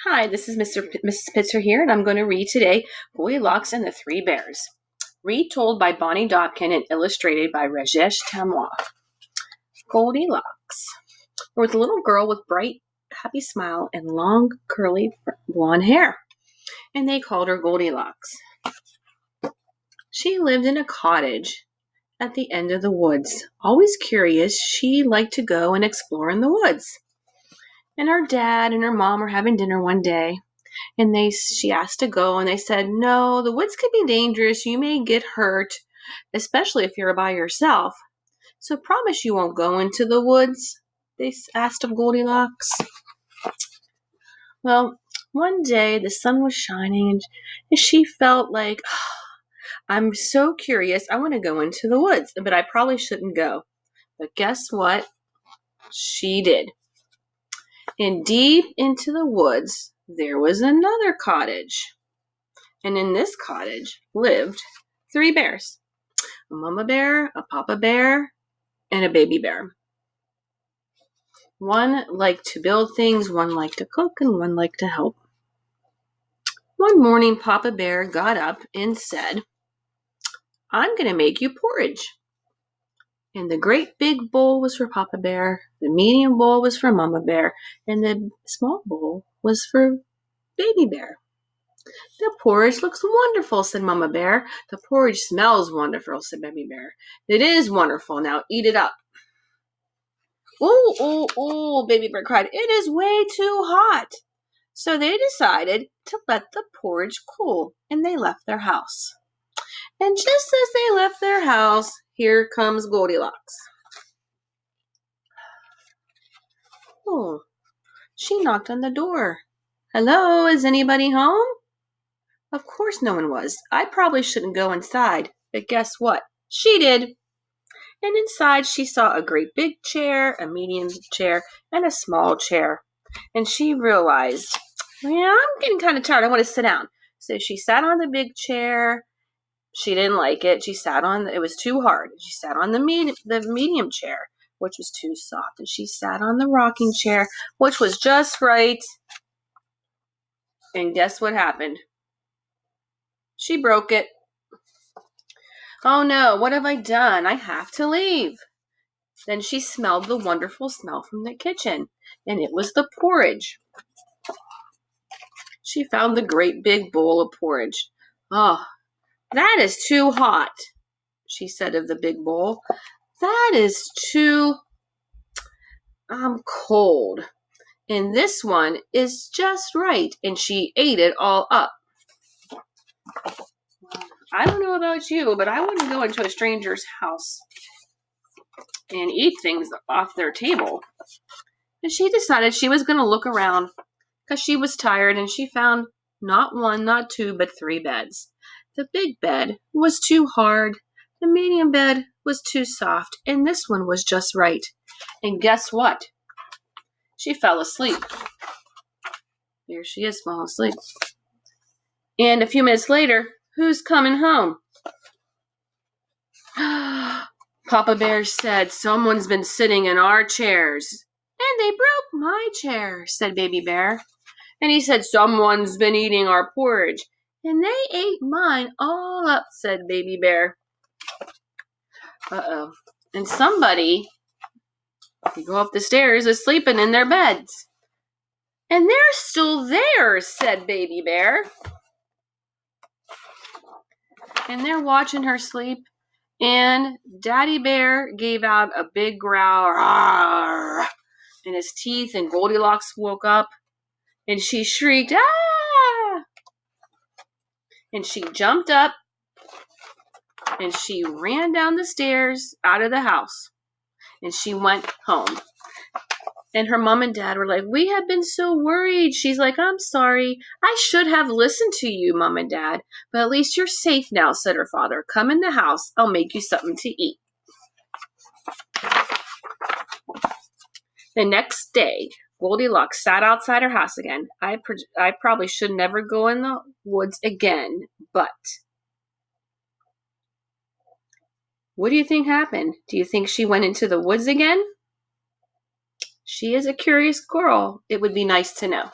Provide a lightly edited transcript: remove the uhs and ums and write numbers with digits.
Hi, this is Mrs. Pitzer here, and I'm going to read today Goldilocks and the Three Bears. Retold by Bonnie Dobkin and illustrated by Rajesh Tamwa. Goldilocks. There was a little girl with bright, happy smile and long, curly blonde hair, and they called her Goldilocks. She lived in a cottage at the end of the woods. Always curious, she liked to go and explore in the woods. And her dad and her mom were having dinner one day, and she asked to go, and they said, "No, the woods could be dangerous. You may get hurt, especially if you're by yourself. So promise you won't go into the woods," they asked of Goldilocks. Well, one day the sun was shining, and she felt like, I'm so curious. I want to go into the woods, but I probably shouldn't go. But guess what? She did. And deep into the woods, there was another cottage. And in this cottage lived three bears. A mama bear, a papa bear, and a baby bear. One liked to build things, one liked to cook, and one liked to help. One morning, Papa Bear got up and said, "I'm going to make you porridge." And the great big bowl was for Papa Bear, the medium bowl was for Mama Bear, and the small bowl was for Baby Bear. "The porridge looks wonderful," said Mama Bear. "The porridge smells wonderful," said Baby Bear. "It is wonderful. Now eat it up." "Oh, oh, oh," Baby Bear cried. "It is way too hot." So they decided to let the porridge cool, and they left their house. And just as they left their house, here comes Goldilocks. Oh, she knocked on the door. "Hello, is anybody home?" Of course no one was. I probably shouldn't go inside, but guess what? She did. And inside she saw a great big chair, a medium chair, and a small chair. And she realized, I'm getting kind of tired. I want to sit down. So she sat on the big chair. She didn't like it. It was too hard. She sat on the medium chair, which was too soft. And she sat on the rocking chair, which was just right. And guess what happened? She broke it. "Oh no, what have I done? I have to leave." Then she smelled the wonderful smell from the kitchen, and it was the porridge. She found the great big bowl of porridge. "Oh, that is too hot," she said of the big bowl. "That is too cold. And this one is just right." And she ate it all up. I don't know about you, but I wouldn't go into a stranger's house and eat things off their table. And she decided she was going to look around because she was tired, and she found not one, not two, but three beds. The big bed was too hard. The medium bed was too soft, and this one was just right. And guess what? She fell asleep. Here she is, falling asleep. And a few minutes later, who's coming home? Papa Bear said, "Someone's been sitting in our chairs." "And they broke my chair," said Baby Bear. And he said, "Someone's been eating our porridge." "And they ate mine all up," said Baby Bear. Uh-oh. And somebody, if you go up the stairs, is sleeping in their beds. "And they're still there," said Baby Bear. And they're watching her sleep. And Daddy Bear gave out a big growl, "Arr!" in his teeth, and Goldilocks woke up, and she shrieked, "Ah!" And she jumped up, and she ran down the stairs out of the house, and she went home. And her mom and dad were like, "We have been so worried." She's like, "I'm sorry. I should have listened to you, Mom and Dad. But at least you're safe now," said her father. "Come in the house. I'll make you something to eat." The next day, Goldilocks sat outside her house again. I probably should never go in the woods again, but what do you think happened? Do you think she went into the woods again? She is a curious girl. It would be nice to know.